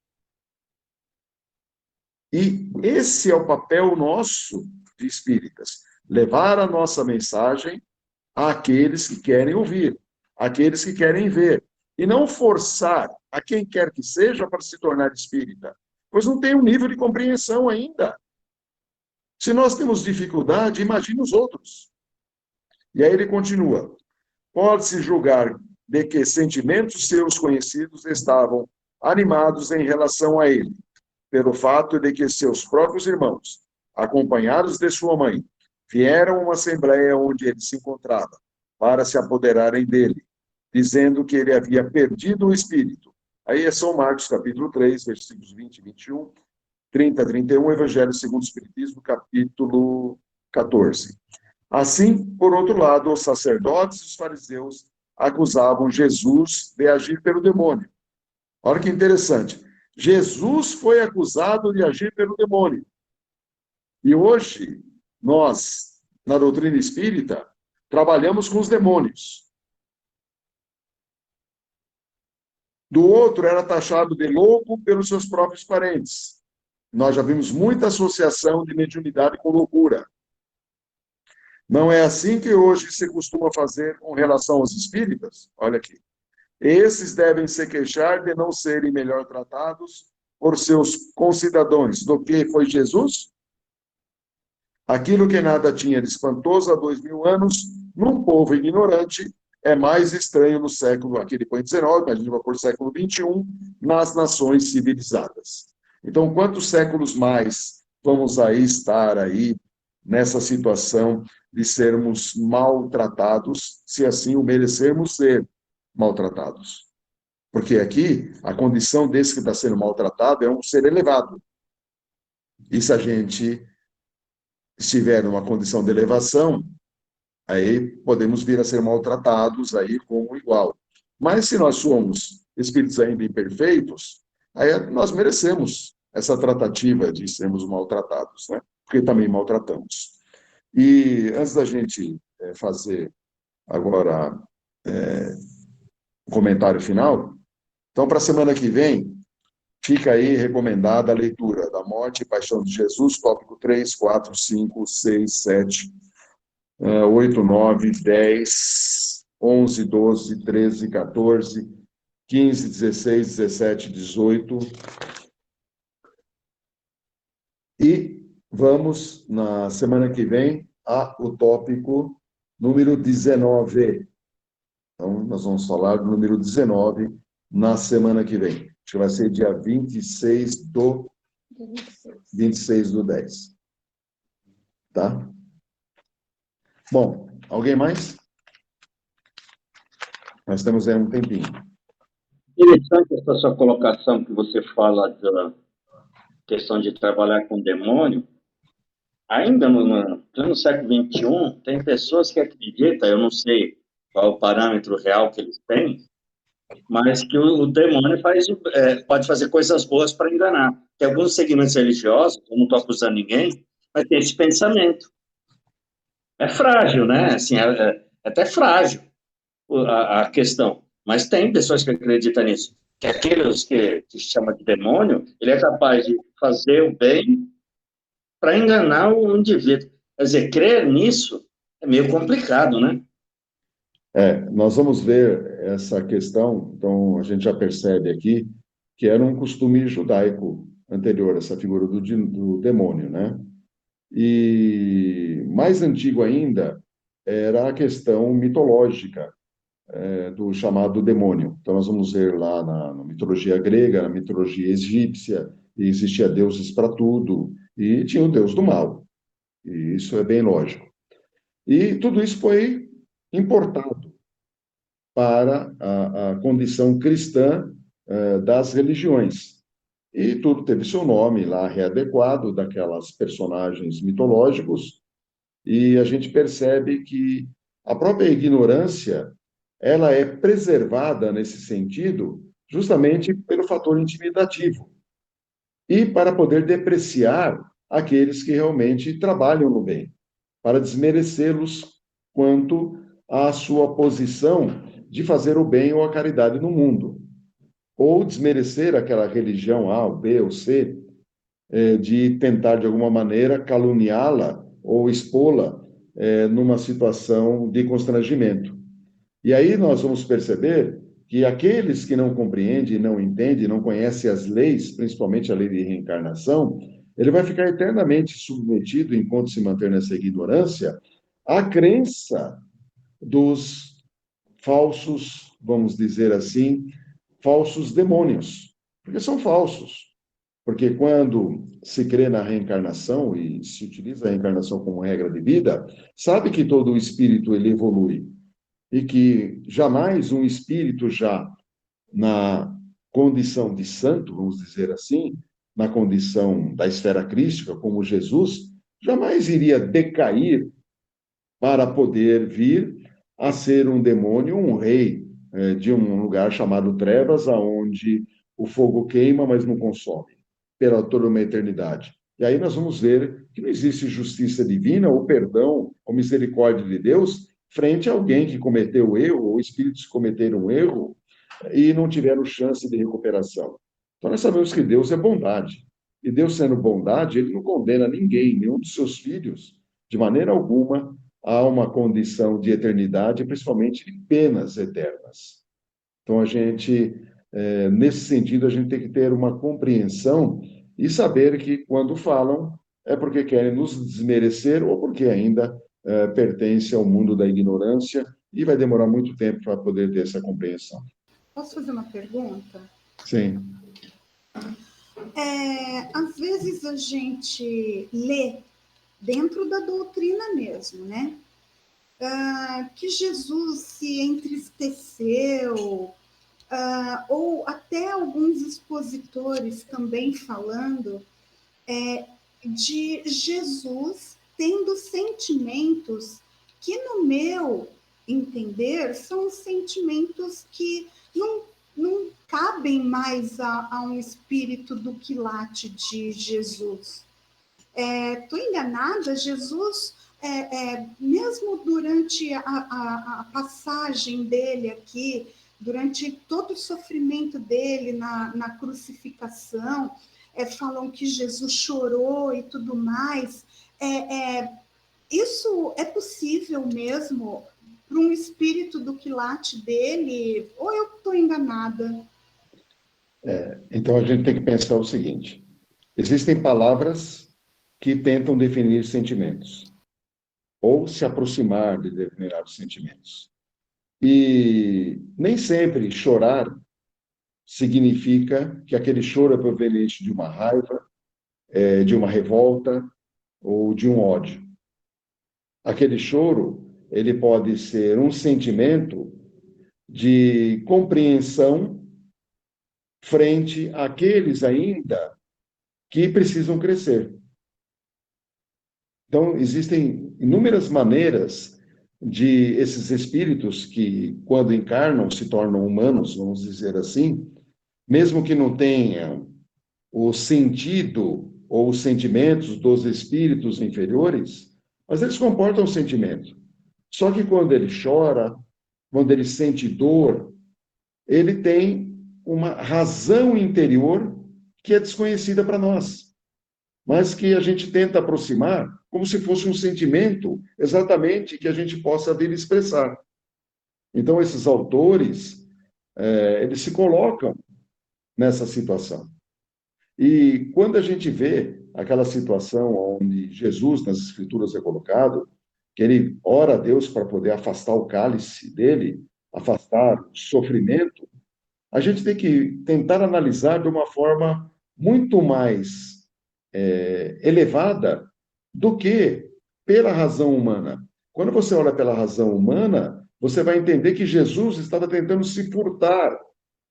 E esse é o papel nosso de espíritas, levar a nossa mensagem àqueles que querem ouvir, àqueles que querem ver, e não forçar a quem quer que seja para se tornar espírita, pois não tem um nível de compreensão ainda. Se nós temos dificuldade, imagine os outros. E aí ele continua, pode-se julgar de que sentimentos seus conhecidos estavam animados em relação a ele, pelo fato de que seus próprios irmãos, acompanhados de sua mãe, vieram a uma assembleia onde ele se encontrava, para se apoderarem dele, dizendo que ele havia perdido o espírito. Aí é São Marcos, capítulo 3, versículos 20 e 21, 30 a 31, Evangelho segundo o Espiritismo, capítulo 14. Assim, por outro lado, os sacerdotes e os fariseus acusavam Jesus de agir pelo demônio. Olha que interessante. Jesus foi acusado de agir pelo demônio. E hoje, nós, na doutrina espírita, trabalhamos com os demônios. Do outro, era taxado de louco pelos seus próprios parentes. Nós já vimos muita associação de mediunidade com loucura. Não é assim que hoje se costuma fazer com relação aos espíritas? Olha aqui. Esses devem se queixar de não serem melhor tratados por seus concidadãos do que foi Jesus? Aquilo que nada tinha de espantoso há 2000 anos, num povo ignorante, é mais estranho no século, aqui depois 19, mas a gente vai por século 21, nas nações civilizadas. Então, quantos séculos mais vamos aí estar aí nessa situação de sermos maltratados, se assim o merecermos ser maltratados? Porque aqui, a condição desse que está sendo maltratado é um ser elevado. E se a gente estiver numa condição de elevação, aí podemos vir a ser maltratados aí como igual. Mas se nós somos espíritos ainda imperfeitos, aí nós merecemos essa tratativa de sermos maltratados, né? Porque também maltratamos. E antes da gente fazer agora o comentário final, então para a semana que vem, fica aí recomendada a leitura da Morte e Paixão de Jesus, tópico 3, 4, 5, 6, 7, 8, 9, 10, 11, 12, 13, 14, 15, 16, 17, 18. E vamos, na semana que vem, ao tópico número 19. Então, nós vamos falar do número 19 na semana que vem. Acho que vai ser dia 26 do 10. Tá? Bom, alguém mais? Nós temos aí um tempinho. Interessante essa sua colocação que você fala da questão de trabalhar com demônio. Ainda no século XXI, tem pessoas que acreditam, eu não sei qual é o parâmetro real que eles têm, mas que o demônio pode fazer coisas boas para enganar. Tem alguns segmentos religiosos, eu não estou acusando ninguém, mas tem esse pensamento. É frágil, né? Assim, é até frágil a questão. Mas tem pessoas que acreditam nisso. Que aqueles que se chama de demônio, ele é capaz de fazer o bem para enganar o indivíduo. Quer dizer, crer nisso é meio complicado, né? Nós vamos ver essa questão, então a gente já percebe aqui que era um costume judaico anterior, essa figura do demônio, né? E mais antigo ainda era a questão mitológica, do chamado demônio. Então, nós vamos ver lá na mitologia grega, na mitologia egípcia, e existia deuses para tudo, e tinha o deus do mal. E isso é bem lógico. E tudo isso foi importado para a condição cristã das religiões. E tudo teve seu nome lá readequado daquelas personagens mitológicos, e a gente percebe que a própria ignorância ela é preservada nesse sentido justamente pelo fator intimidativo e para poder depreciar aqueles que realmente trabalham no bem, para desmerecê-los quanto à sua posição de fazer o bem ou a caridade no mundo, ou desmerecer aquela religião A, ou B ou C, de tentar, de alguma maneira, caluniá-la ou expô-la numa situação de constrangimento. E aí nós vamos perceber que aqueles que não compreendem, não entendem, não conhecem as leis, principalmente a lei de reencarnação, ele vai ficar eternamente submetido, enquanto se manter nessa ignorância, à crença dos falsos, vamos dizer assim, falsos demônios, porque são falsos. Porque quando se crê na reencarnação e se utiliza a reencarnação como regra de vida, sabe que todo o espírito ele evolui e que jamais um espírito já na condição de santo, vamos dizer assim, na condição da esfera crística, como Jesus, jamais iria decair para poder vir a ser um demônio, um rei de um lugar chamado Trevas, aonde o fogo queima, mas não consome, pela toda uma eternidade. E aí nós vamos ver que não existe justiça divina, ou perdão, ou misericórdia de Deus, frente a alguém que cometeu erro, ou espíritos que cometeram erro, e não tiveram chance de recuperação. Então nós sabemos que Deus é bondade. E Deus sendo bondade, ele não condena ninguém, nenhum dos seus filhos, de maneira alguma, a uma condição de eternidade, principalmente de penas eternas. Então, nesse sentido, a gente tem que ter uma compreensão e saber que, quando falam, é porque querem nos desmerecer ou porque ainda pertence ao mundo da ignorância e vai demorar muito tempo para poder ter essa compreensão. Posso fazer uma pergunta? Sim. Às vezes a gente lê dentro da doutrina mesmo, né? Que Jesus se entristeceu, ou até alguns expositores também falando de Jesus tendo sentimentos que, no meu entender, são sentimentos que não cabem mais a um espírito do quilate de Jesus. Estou enganada? Jesus, mesmo durante a passagem dele aqui, durante todo o sofrimento dele na crucificação, falam que Jesus chorou e tudo mais. Isso é possível mesmo para um espírito do quilate dele? Ou eu estou enganada? Então a gente tem que pensar o seguinte: existem palavras que tentam definir sentimentos ou se aproximar de determinados sentimentos. E nem sempre chorar significa que aquele choro é proveniente de uma raiva, de uma revolta ou de um ódio. Aquele choro, ele pode ser um sentimento de compreensão frente àqueles ainda que precisam crescer. Então, existem inúmeras maneiras de esses espíritos que, quando encarnam, se tornam humanos, vamos dizer assim, mesmo que não tenham o sentido ou os sentimentos dos espíritos inferiores, mas eles comportam o sentimento. Só que quando ele chora, quando ele sente dor, ele tem uma razão interior que é desconhecida para nós, mas que a gente tenta aproximar como se fosse um sentimento exatamente que a gente possa vir expressar. Então, esses autores, eles se colocam nessa situação. E quando a gente vê aquela situação onde Jesus, nas Escrituras, é colocado, que ele ora a Deus para poder afastar o cálice dele, afastar o sofrimento, a gente tem que tentar analisar de uma forma muito mais elevada do que pela razão humana. Quando você olha pela razão humana, você vai entender que Jesus estava tentando se furtar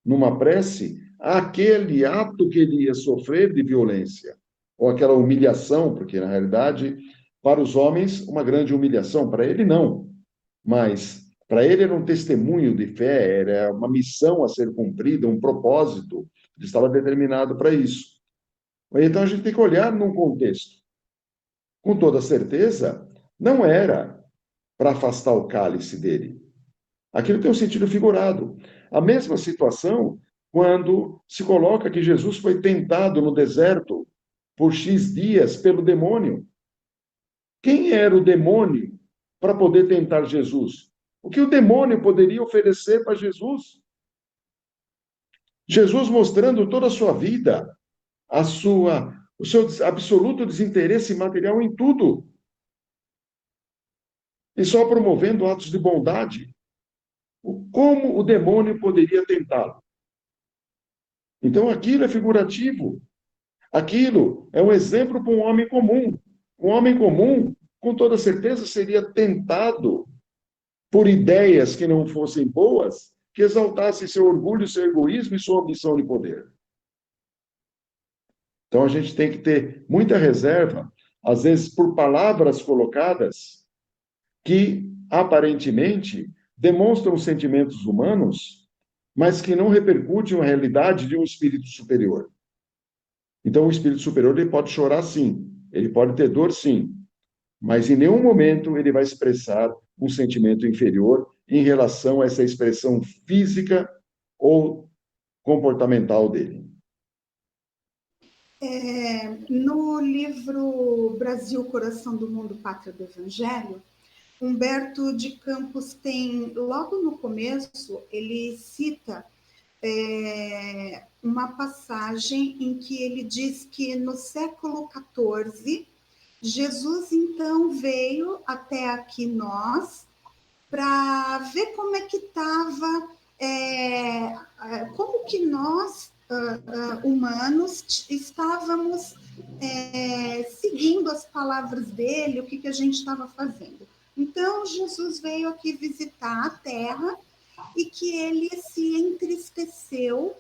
numa prece àquele ato que ele ia sofrer de violência, ou aquela humilhação, porque na realidade, para os homens, uma grande humilhação, para ele não. Mas para ele era um testemunho de fé, era uma missão a ser cumprida, um propósito, ele estava determinado para isso. Então a gente tem que olhar num contexto. Com toda certeza, não era para afastar o cálice dele. Aquilo tem um sentido figurado. A mesma situação quando se coloca que Jesus foi tentado no deserto por X dias pelo demônio. Quem era o demônio para poder tentar Jesus? O que o demônio poderia oferecer para Jesus? Jesus mostrando toda a sua vida, o seu absoluto desinteresse material em tudo, e só promovendo atos de bondade. Como o demônio poderia tentá-lo? Então, aquilo é figurativo. Aquilo é um exemplo para um homem comum. Um homem comum, com toda certeza, seria tentado por ideias que não fossem boas, que exaltassem seu orgulho, seu egoísmo e sua ambição de poder. Então, a gente tem que ter muita reserva, às vezes por palavras colocadas que, aparentemente, demonstram sentimentos humanos, mas que não repercutem a realidade de um espírito superior. Então, o espírito superior ele pode chorar, sim. Ele pode ter dor, sim. Mas, em nenhum momento, ele vai expressar um sentimento inferior em relação a essa expressão física ou comportamental dele. No livro Brasil, Coração do Mundo, Pátria do Evangelho, Humberto de Campos tem, logo no começo, ele cita uma passagem em que ele diz que no século XIV, Jesus então veio até aqui nós para ver como é que estava, como que nós, humanos, estávamos seguindo as palavras dele, o que a gente estava fazendo. Então, Jesus veio aqui visitar a Terra e que ele se entristeceu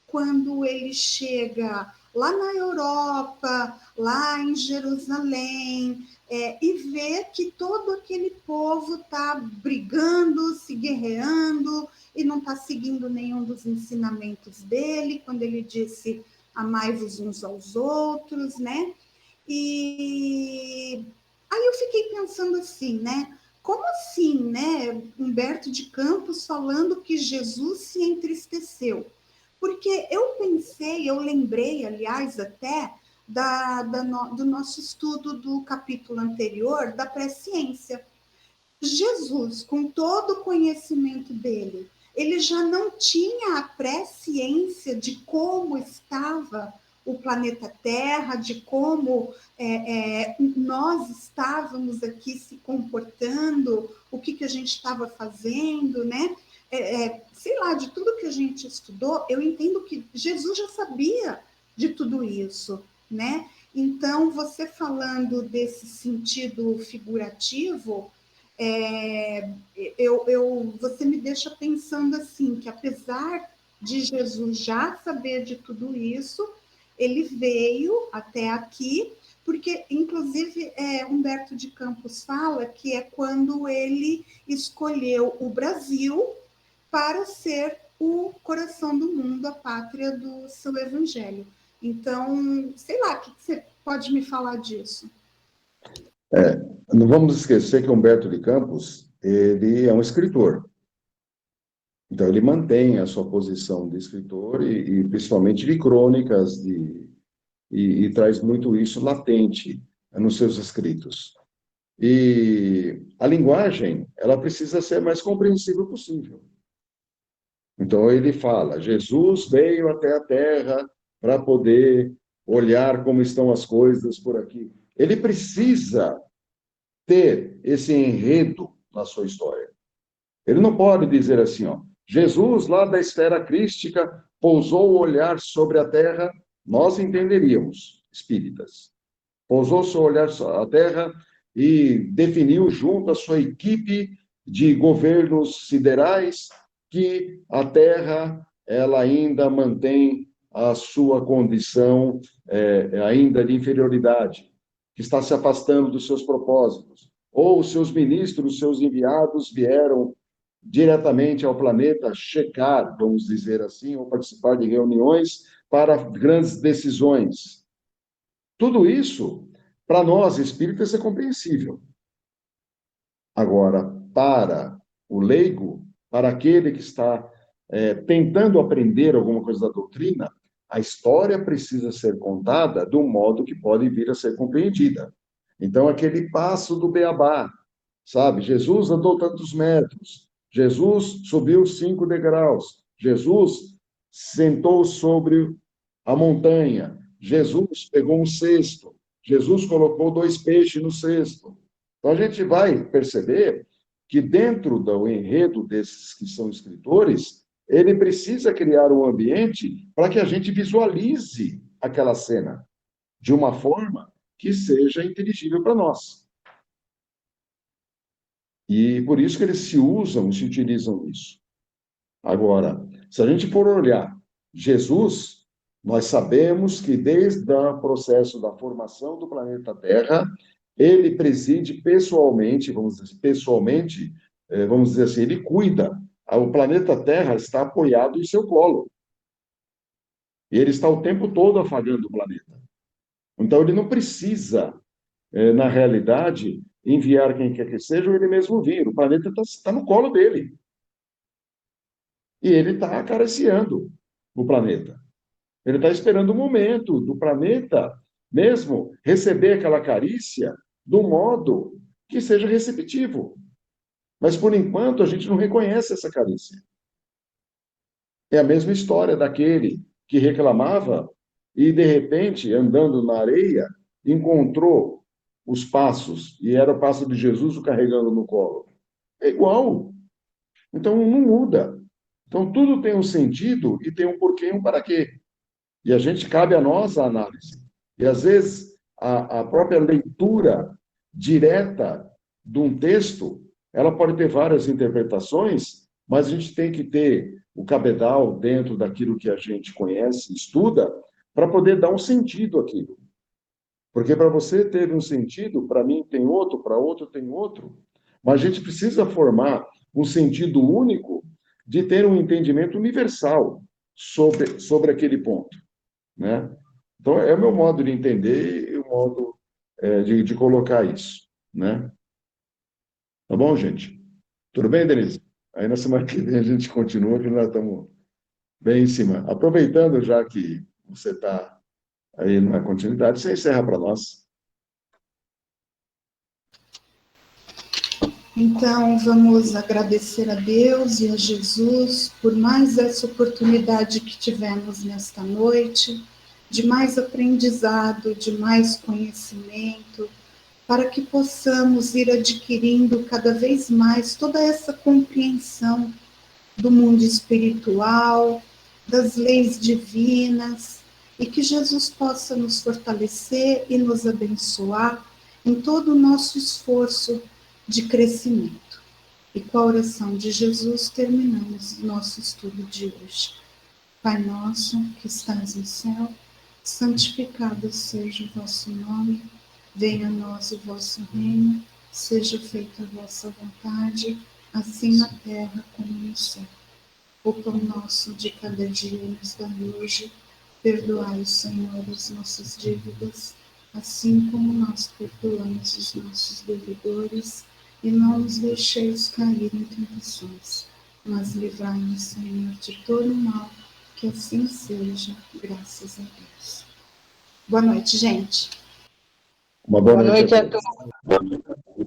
quando ele chega lá na Europa, lá em Jerusalém, e vê que todo aquele povo está brigando, se guerreando, e não está seguindo nenhum dos ensinamentos dele, quando ele disse amai-vos uns aos outros, né? E aí eu fiquei pensando assim, né? Como assim, né? Humberto de Campos falando que Jesus se entristeceu. Porque eu lembrei, aliás, até do nosso estudo do capítulo anterior da presciência. Jesus, com todo o conhecimento dele, ele já não tinha a presciência de como estava o planeta Terra, de como nós estávamos aqui se comportando, o que a gente estava fazendo, né? Sei lá, de tudo que a gente estudou, eu entendo que Jesus já sabia de tudo isso, né? Então, você falando desse sentido figurativo, você me deixa pensando assim, que apesar de Jesus já saber de tudo isso, ele veio até aqui, porque, inclusive, Humberto de Campos fala que é quando ele escolheu o Brasil para ser o coração do mundo, a pátria do seu evangelho. Então, sei lá, o que você pode me falar disso? Não vamos esquecer que Humberto de Campos, ele é um escritor. Então, ele mantém a sua posição de escritor e principalmente de crônicas, e traz muito isso latente nos seus escritos. E a linguagem, ela precisa ser mais compreensível possível. Então, ele fala, Jesus veio até a Terra para poder olhar como estão as coisas por aqui. Ele precisa ter esse enredo na sua história. Ele não pode dizer assim, ó, Jesus, lá da esfera crística, pousou o olhar sobre a Terra, nós entenderíamos, espíritas. Pousou seu olhar sobre a Terra e definiu junto à sua equipe de governos siderais que a Terra ela ainda mantém a sua condição ainda de inferioridade, que está se afastando dos seus propósitos. Ou os seus ministros, seus enviados vieram diretamente ao planeta checar, vamos dizer assim, ou participar de reuniões para grandes decisões. Tudo isso, para nós espíritas, é compreensível. Agora, para o leigo, para aquele que está tentando aprender alguma coisa da doutrina, a história precisa ser contada de um modo que pode vir a ser compreendida. Então, aquele passo do beabá, sabe? Jesus andou tantos metros, Jesus subiu 5 degraus, Jesus sentou sobre a montanha, Jesus pegou um cesto, Jesus colocou 2 peixes no cesto. Então, a gente vai perceber que dentro do enredo desses que são escritores, ele precisa criar um ambiente para que a gente visualize aquela cena de uma forma que seja inteligível para nós. E por isso que eles se utilizam isso. Agora, se a gente for olhar Jesus, nós sabemos que desde o processo da formação do planeta Terra, ele preside pessoalmente, vamos dizer assim, ele cuida. O planeta Terra está apoiado em seu colo. E ele está o tempo todo afagando o planeta. Então, ele não precisa, na realidade, enviar quem quer que seja, ou ele mesmo vir. O planeta está no colo dele. E ele está acariciando o planeta. Ele está esperando o momento do planeta mesmo receber aquela carícia do modo que seja receptivo. Mas, por enquanto, a gente não reconhece essa carícia. É a mesma história daquele que reclamava e, de repente, andando na areia, encontrou os passos, e era o passo de Jesus o carregando no colo. É igual. Então, não muda. Então, tudo tem um sentido e tem um porquê e um para quê. E a gente, cabe a nós a análise. E, às vezes, a própria leitura direta de um texto, ela pode ter várias interpretações, mas a gente tem que ter o cabedal dentro daquilo que a gente conhece, estuda, para poder dar um sentido àquilo. Porque para você ter um sentido, para mim tem outro, para outro tem outro. Mas a gente precisa formar um sentido único de ter um entendimento universal sobre aquele ponto, né? Então, é o meu modo de entender e o modo de colocar isso, né? Tá bom, gente? Tudo bem, Denise? Aí na semana que vem a gente continua, que nós estamos bem em cima. Aproveitando já que você está aí na continuidade, você encerra para nós. Então, vamos agradecer a Deus e a Jesus por mais essa oportunidade que tivemos nesta noite, de mais aprendizado, de mais conhecimento, para que possamos ir adquirindo cada vez mais toda essa compreensão do mundo espiritual, das leis divinas, e que Jesus possa nos fortalecer e nos abençoar em todo o nosso esforço de crescimento. E com a oração de Jesus terminamos o nosso estudo de hoje. Pai nosso, que estás no céu, santificado seja o vosso nome, venha a nós o vosso reino, seja feita a vossa vontade, assim na terra como no céu. O pão nosso de cada dia nos dai hoje, perdoai, Senhor, as nossas dívidas, assim como nós perdoamos os nossos devedores, e não nos deixeis cair em tentações, mas livrai-nos, Senhor, de todo o mal, que assim seja, graças a Deus. Boa noite, gente. Uma boa noite a todos. todos.